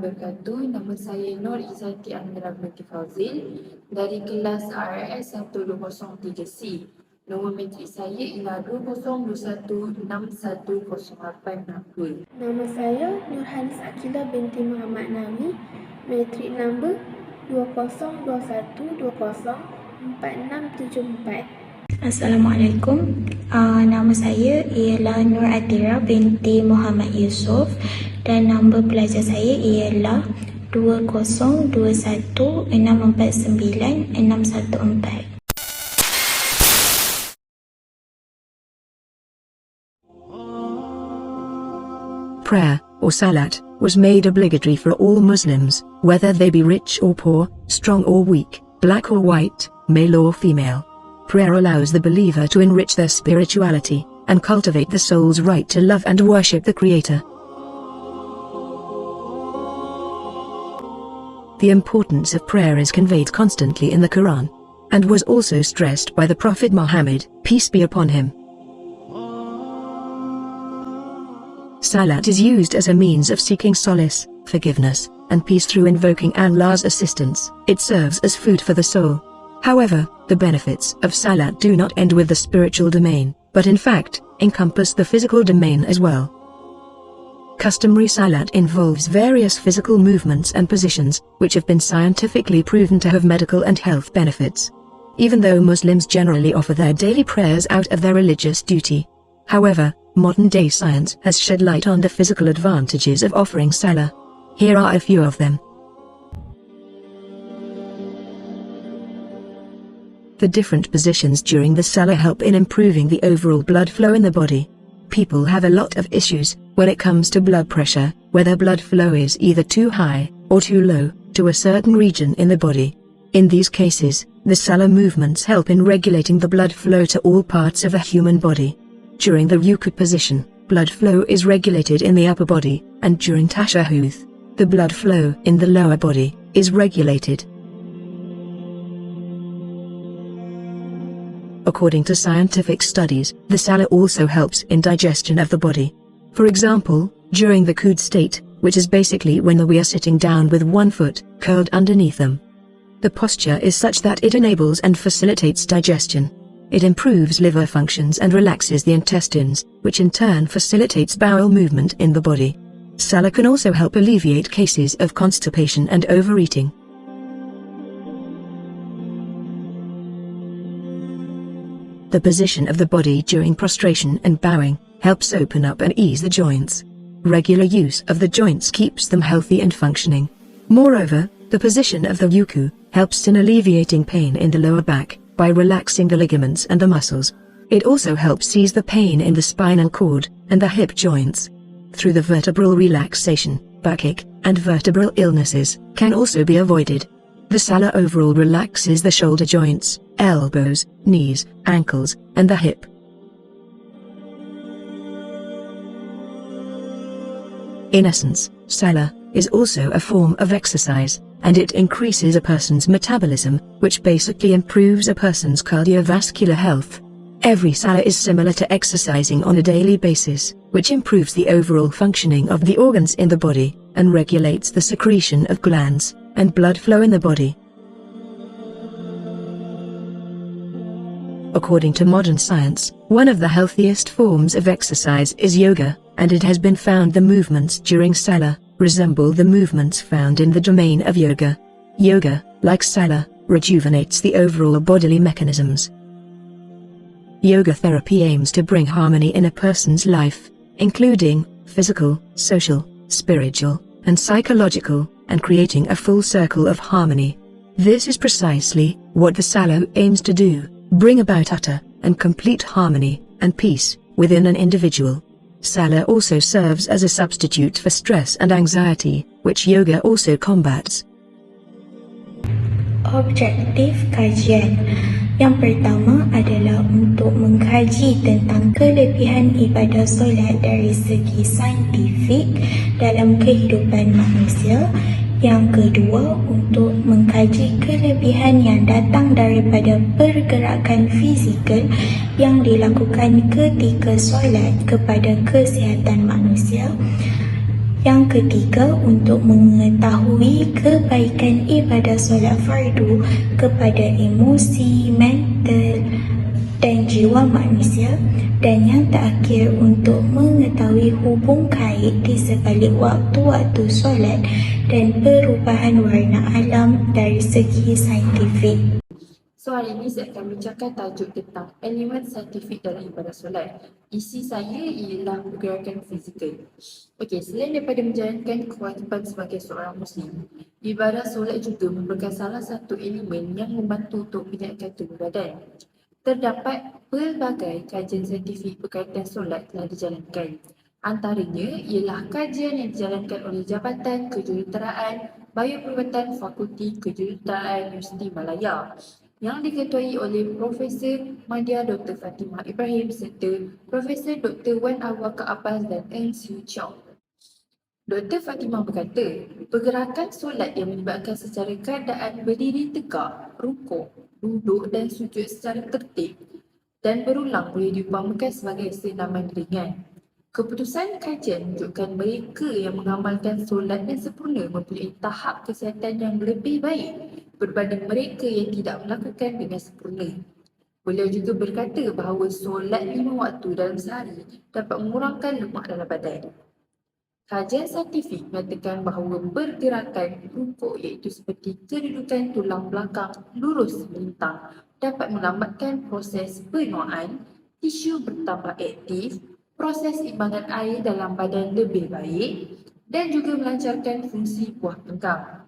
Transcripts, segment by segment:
wabarakatuh. Nama saya Nur Izzati Amira binti Fazil dari kelas RS 120 c. Nombor matrik saya ialah 2021610860. Nama saya Nurhanis Akilah binti Muhammad Nami, matrik nombor 2021204674. Assalamualaikum. Nama saya ialah Nur Atira binti Muhammad Yusof dan nombor pelajar saya ialah 2021649614. Prayer, or salat, was made obligatory for all Muslims, whether they be rich or poor, strong or weak, black or white, male or female. Prayer allows the believer to enrich their spirituality, and cultivate the soul's right to love and worship the Creator. The importance of prayer is conveyed constantly in the Quran, and was also stressed by the Prophet Muhammad, peace be upon him. Salat is used as a means of seeking solace, forgiveness, and peace through invoking Allah's assistance. It serves as food for the soul. However, the benefits of salat do not end with the spiritual domain, but in fact, encompass the physical domain as well. Customary salat involves various physical movements and positions, which have been scientifically proven to have medical and health benefits. Even though Muslims generally offer their daily prayers out of their religious duty. However, modern-day science has shed light on the physical advantages of offering salah. Here are a few of them. The different positions during the salah help in improving the overall blood flow in the body. People have a lot of issues when it comes to blood pressure, whether blood flow is either too high or too low to a certain region in the body. In these cases, the salah movements help in regulating the blood flow to all parts of a human body. During the ruku position, blood flow is regulated in the upper body, and during tashahhud, the blood flow in the lower body is regulated. According to scientific studies, the salah also helps in digestion of the body. For example, during the qud state, which is basically when we are sitting down with one foot curled underneath them. The posture is such that it enables and facilitates digestion. It improves liver functions and relaxes the intestines, which in turn facilitates bowel movement in the body. Salah can also help alleviate cases of constipation and overeating. The position of the body during prostration and bowing helps open up and ease the joints. Regular use of the joints keeps them healthy and functioning. Moreover, the position of the ruku helps in alleviating pain in the lower back by relaxing the ligaments and the muscles. It also helps ease the pain in the spinal cord and the hip joints. Through the vertebral relaxation, backache and vertebral illnesses can also be avoided. The salah overall relaxes the shoulder joints, elbows, knees, ankles, and the hip. In essence, salah is also a form of exercise, and it increases a person's metabolism, which basically improves a person's cardiovascular health. Every salah is similar to exercising on a daily basis, which improves the overall functioning of the organs in the body, and regulates the secretion of glands and blood flow in the body. According to modern science, one of the healthiest forms of exercise is yoga, and it has been found the movements during salah resemble the movements found in the domain of yoga. Yoga, like salah, rejuvenates the overall bodily mechanisms. Yoga therapy aims to bring harmony in a person's life, including physical, social, spiritual, and psychological, and creating a full circle of harmony. This is precisely what the salah aims to do, bring about utter and complete harmony and peace within an individual. Salah also serves as a substitute for stress and anxiety, which yoga also combats. Objektif kajian yang pertama adalah untuk mengkaji tentang kelebihan ibadah solat dari segi saintifik dalam kehidupan manusia. Yang kedua, untuk mengkaji kelebihan yang datang daripada pergerakan fizikal yang dilakukan ketika solat kepada kesihatan manusia. Yang ketiga, untuk mengetahui kebaikan ibadah solat fardu kepada emosi, mental dan jiwa manusia. Dan yang terakhir, untuk mengetahui hubung kait di sebalik waktu-waktu solat dan perubahan warna alam dari segi saintifik. So hari ini saya akan bincangkan tajuk tentang elemen saintifik dalam ibadah solat. Isi saya ialah pergerakan fizikal. Okey, selain daripada menjalankan kewajipan sebagai seorang Muslim, ibadah solat juga merupakan salah satu elemen yang membantu untuk menyiapkan tubuh badan. Terdapat pelbagai kajian saintifik berkaitan solat telah dijalankan. Antaranya ialah kajian yang dijalankan oleh Jabatan Kejuruteraan Bioperubatan Fakulti Kejuruteraan Universiti Malaya yang diketuai oleh Profesor Madya Dr. Fatimah Ibrahim serta Profesor Dr. Wan Awaka Abbas dan Eng Siu Chong. Dr. Fatimah berkata, pergerakan solat yang melibatkan secara keadaan berdiri tegak, rukuk, duduk dan sujud secara tertib dan berulang boleh diumpamakan sebagai senaman ringan. Keputusan kajian menunjukkan mereka yang mengamalkan solat yang sempurna mempunyai tahap kesihatan yang lebih baik berbanding mereka yang tidak melakukan dengan sempurna. Beliau juga berkata bahawa solat 5 waktu dalam sehari dapat mengurangkan lemak dalam badan. Kajian saintifik mengatakan bahawa pergerakan rukuk iaitu seperti kedudukan tulang belakang lurus melintang dapat melambatkan proses penuaan, tisu bertambah aktif, proses imbangan air dalam badan lebih baik dan juga melancarkan fungsi buah pinggang.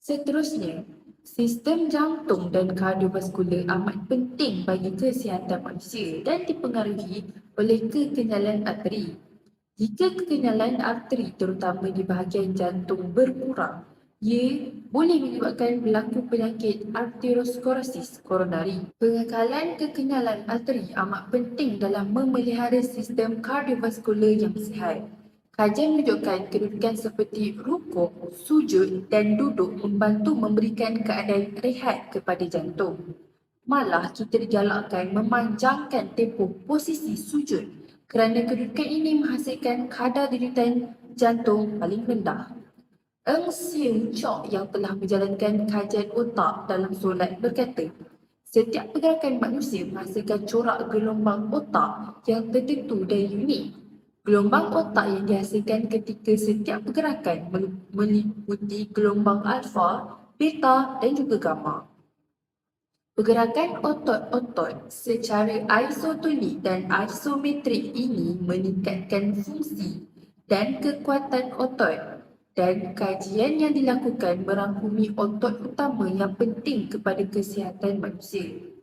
Seterusnya, sistem jantung dan kardiovaskular amat penting bagi kesihatan manusia dan dipengaruhi oleh kekenyalan arteri. Jika kekenyalan arteri terutama di bahagian jantung berkurang, ia boleh menyebabkan berlaku penyakit arteriosklerosis koronari. Pengekalan kekenyalan arteri amat penting dalam memelihara sistem kardiovaskular yang sihat. Kajian menunjukkan kedudukan seperti rukuk, sujud dan duduk membantu memberikan keadaan rehat kepada jantung. Malah kita digalakkan memanjangkan tempoh posisi sujud kerana kedudukan ini menghasilkan kadar denyutan jantung paling rendah. Eng Siu Chong yang telah menjalankan kajian otak dalam solat berkata, setiap pergerakan manusia menghasilkan corak gelombang otak yang tertentu dan unik. Gelombang otak yang dihasilkan ketika setiap pergerakan meliputi gelombang alfa, beta dan juga gamma. Pergerakan otot-otot secara isotonik dan isometrik ini meningkatkan fungsi dan kekuatan otot, dan kajian yang dilakukan merangkumi otot utama yang penting kepada kesihatan manusia.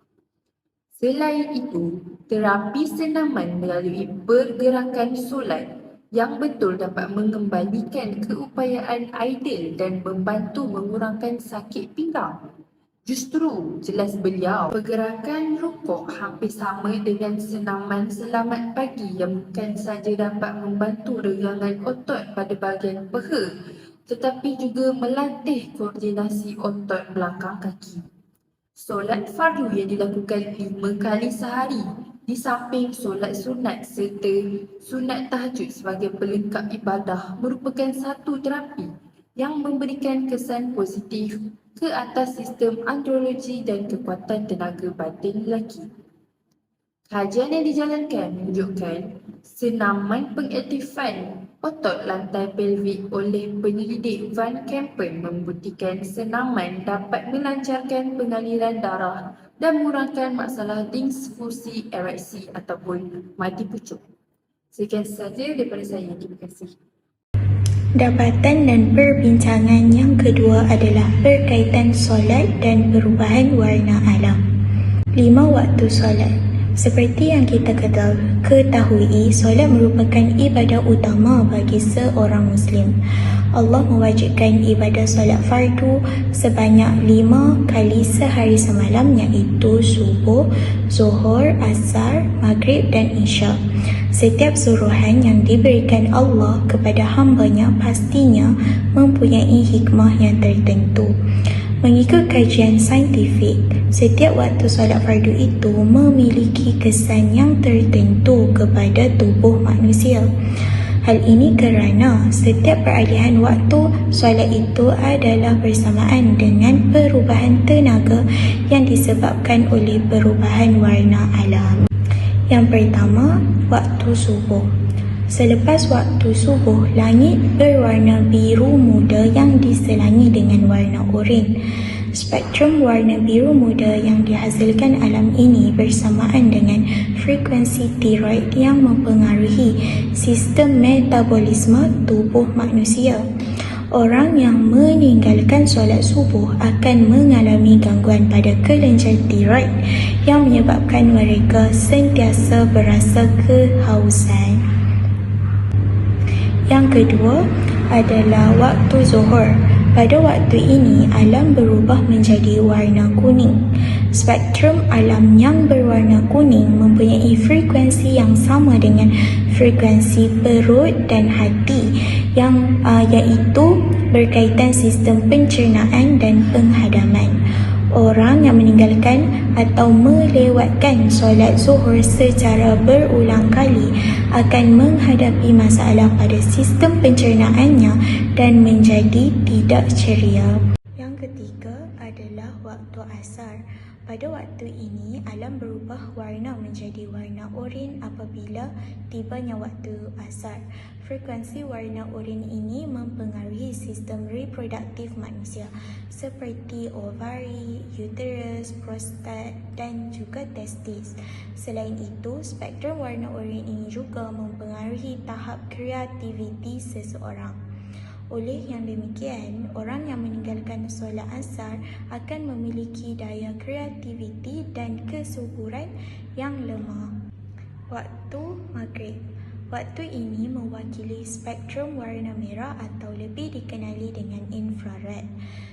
Selain itu, terapi senaman melalui pergerakan solat yang betul dapat mengembalikan keupayaan ideal dan membantu mengurangkan sakit pinggang. Justru, jelas beliau, pergerakan rukuk hampir sama dengan senaman selamat pagi yang bukan saja dapat membantu regangan otot pada bahagian peha, tetapi juga melatih koordinasi otot belakang kaki. Solat fardu yang dilakukan 5 kali sehari di samping solat sunat serta sunat tahajud sebagai pelengkap ibadah merupakan satu terapi yang memberikan kesan positif ke atas sistem andrologi dan kekuatan tenaga batin lelaki. Kajian yang dijalankan menunjukkan senaman pengaktifan otot lantai pelvik oleh penyelidik Van Kempen membuktikan senaman dapat melancarkan pengaliran darah dan mengurangkan masalah disfungsi ereksi ataupun mati pucuk. Sekian sahaja daripada saya. Terima kasih. Dapatan dan perbincangan yang kedua adalah berkaitan solat dan perubahan warna alam. 5 waktu solat. Seperti yang kita ketahui, solat merupakan ibadah utama bagi seorang Muslim. Allah mewajibkan ibadah solat fardu sebanyak 5 kali sehari semalam, iaitu subuh, zuhur, asar, maghrib dan isya. Setiap suruhan yang diberikan Allah kepada hambanya pastinya mempunyai hikmah yang tertentu. Mengikut kajian saintifik, setiap waktu solat fardu itu memiliki kesan yang tertentu kepada tubuh manusia. Hal ini kerana setiap peralihan waktu solat itu adalah bersamaan dengan perubahan tenaga yang disebabkan oleh perubahan warna alam. Yang pertama, waktu subuh. Selepas waktu subuh, langit berwarna biru muda yang diselangi dengan warna oranye. Spektrum warna biru muda yang dihasilkan alam ini bersamaan dengan frekuensi tiroid yang mempengaruhi sistem metabolisme tubuh manusia. Orang yang meninggalkan solat subuh akan mengalami gangguan pada kelenjar tiroid yang menyebabkan mereka sentiasa berasa kehausan. Yang kedua adalah waktu zuhur. Pada waktu ini, alam berubah menjadi warna kuning. Spektrum alam yang berwarna kuning mempunyai frekuensi yang sama dengan frekuensi perut dan hati yang iaitu berkaitan sistem pencernaan dan penghadaman. Orang yang meninggalkan atau melewatkan solat zuhur secara berulang kali akan menghadapi masalah pada sistem pencernaannya dan menjadi tidak ceria. Yang ketiga adalah waktu asar. Pada waktu ini, alam berubah warna menjadi warna oranye apabila tibanya waktu asar. Frekuensi warna oranye ini mempengaruhi sistem reproduktif manusia seperti ovari, uterus, prostat dan juga testis. Selain itu, spektrum warna oranye ini juga mempengaruhi tahap kreativiti seseorang. Oleh yang demikian, orang yang meninggalkan solat asar akan memiliki daya kreativiti dan kesuburan yang lemah. Waktu maghrib. Waktu ini mewakili spektrum warna merah atau lebih dikenali dengan infrared.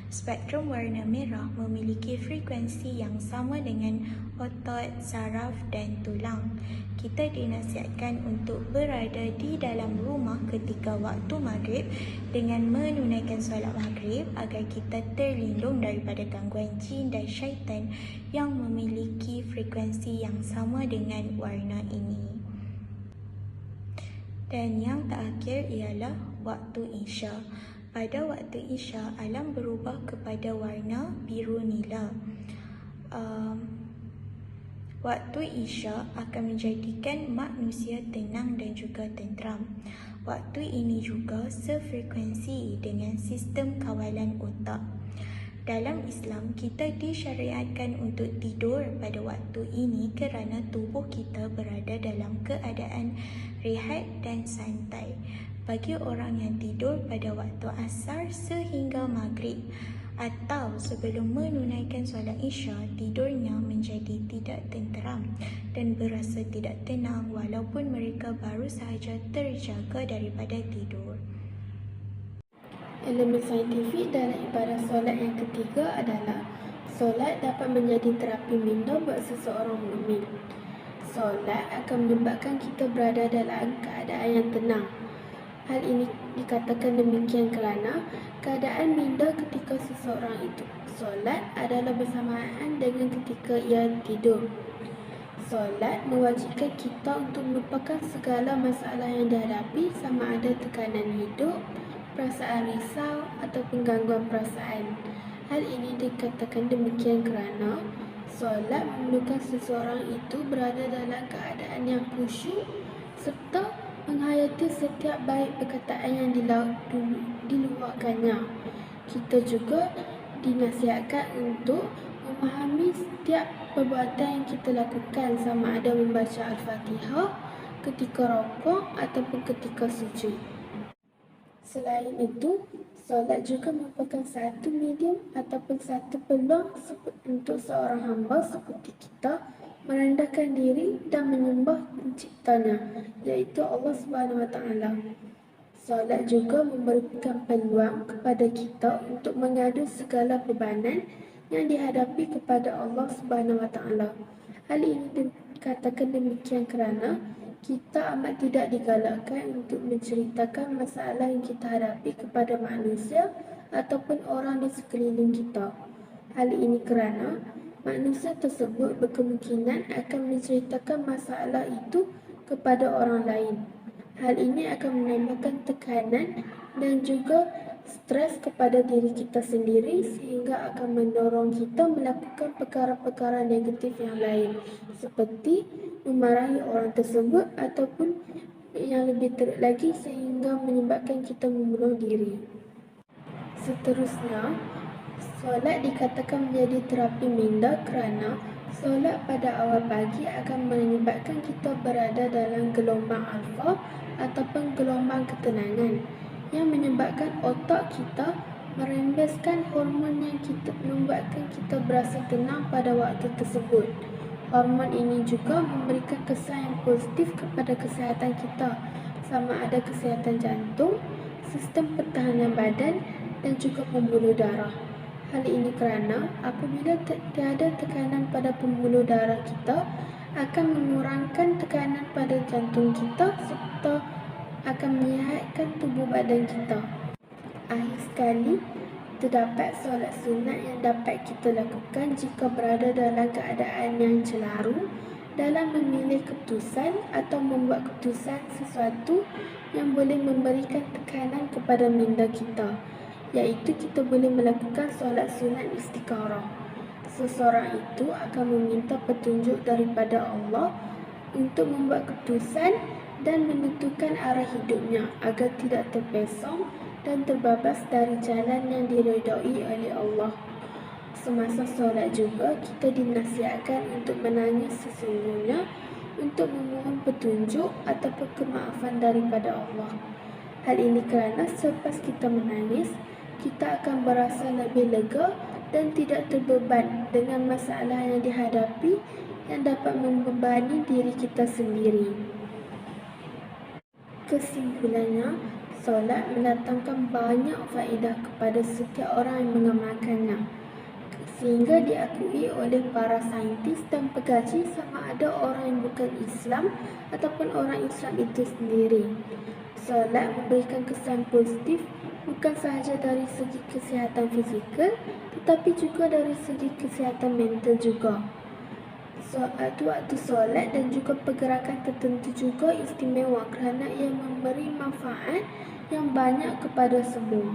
Spektrum warna merah memiliki frekuensi yang sama dengan otot, saraf dan tulang. Kita dinasihatkan untuk berada di dalam rumah ketika waktu maghrib dengan menunaikan solat maghrib agar kita terlindung daripada gangguan jin dan syaitan yang memiliki frekuensi yang sama dengan warna ini. Dan yang terakhir ialah waktu Isya. Pada waktu Isya, alam berubah kepada warna biru nila. Waktu Isya akan menjadikan manusia tenang dan juga tenteram. Waktu ini juga sefrekuensi dengan sistem kawalan otak. Dalam Islam, kita disyariatkan untuk tidur pada waktu ini kerana tubuh kita berada dalam keadaan rehat dan santai. Bagi orang yang tidur pada waktu asar sehingga maghrib atau sebelum menunaikan solat Isya, tidurnya menjadi tidak tenteram dan berasa tidak tenang walaupun mereka baru sahaja terjaga daripada tidur. Elemen saintifik dalam ibadah solat yang ketiga adalah solat dapat menjadi terapi minda buat seseorang mukmin. Solat akan menyebabkan kita berada dalam keadaan yang tenang. Hal ini dikatakan demikian kerana keadaan minda ketika seseorang itu solat adalah bersamaan dengan ketika ia tidur. Solat mewajibkan kita untuk melupakan segala masalah yang dihadapi sama ada tekanan hidup, perasaan risau ataupun gangguan perasaan. Hal ini dikatakan demikian kerana solat memerlukan seseorang itu berada dalam keadaan yang khusyuk serta menghayati setiap baik perkataan yang diluahkannya. Kita juga dinasihatkan untuk memahami setiap perbuatan yang kita lakukan sama ada membaca Al-Fatihah ketika rukuk ataupun ketika sujud. Selain itu, solat juga merupakan satu medium ataupun satu peluang untuk seorang hamba seperti kita merendahkan diri dan menyembah penciptanya, iaitu Allah SWT. Solat juga memberikan peluang kepada kita untuk mengadu segala bebanan yang dihadapi kepada Allah SWT. Hal ini dikatakan demikian kerana kita amat tidak digalakkan untuk menceritakan masalah yang kita hadapi kepada manusia ataupun orang di sekeliling kita. Hal ini kerana manusia tersebut berkemungkinan akan menceritakan masalah itu kepada orang lain. Hal ini akan menambahkan tekanan dan juga stres kepada diri kita sendiri sehingga akan mendorong kita melakukan perkara-perkara negatif yang lain seperti memarahi orang tersebut ataupun yang lebih teruk lagi sehingga menyebabkan kita membunuh diri. Seterusnya, solat dikatakan menjadi terapi minda kerana solat pada awal pagi akan menyebabkan kita berada dalam gelombang alfa ataupun gelombang ketenangan yang menyebabkan otak kita merembeskan hormon yang membuatkan kita berasa tenang pada waktu tersebut. Hormon ini juga memberikan kesan yang positif kepada kesihatan kita, sama ada kesihatan jantung, sistem pertahanan badan dan juga pembuluh darah. Hal ini kerana apabila tiada tekanan pada pembuluh darah kita, akan mengurangkan tekanan pada jantung kita serta akan menyihatkan tubuh badan kita. Akhir sekali, terdapat solat sunat yang dapat kita lakukan jika berada dalam keadaan yang celaru dalam memilih keputusan atau membuat keputusan sesuatu yang boleh memberikan tekanan kepada minda kita, iaitu kita boleh melakukan solat sunat istikharah. Seseorang itu akan meminta petunjuk daripada Allah untuk membuat keputusan dan menentukan arah hidupnya agar tidak terpesong dan terbabas dari jalan yang diredai oleh Allah. Semasa solat juga kita dinasihatkan untuk menangis sesungguhnya untuk memohon petunjuk ataupun kemaafan daripada Allah. Hal ini kerana selepas kita menangis, kita akan berasa lebih lega dan tidak terbeban dengan masalah yang dihadapi yang dapat membebani diri kita sendiri. Kesimpulannya, solat mendatangkan banyak faedah kepada setiap orang yang mengamalkannya, sehingga diakui oleh para saintis dan pengkaji sama ada orang yang bukan Islam ataupun orang Islam itu sendiri. Solat memberikan kesan positif bukan sahaja dari segi kesihatan fizikal tetapi juga dari segi kesihatan mental juga. Waktu solat dan juga pergerakan tertentu juga istimewa kerana ia memberi manfaat yang banyak kepada semua.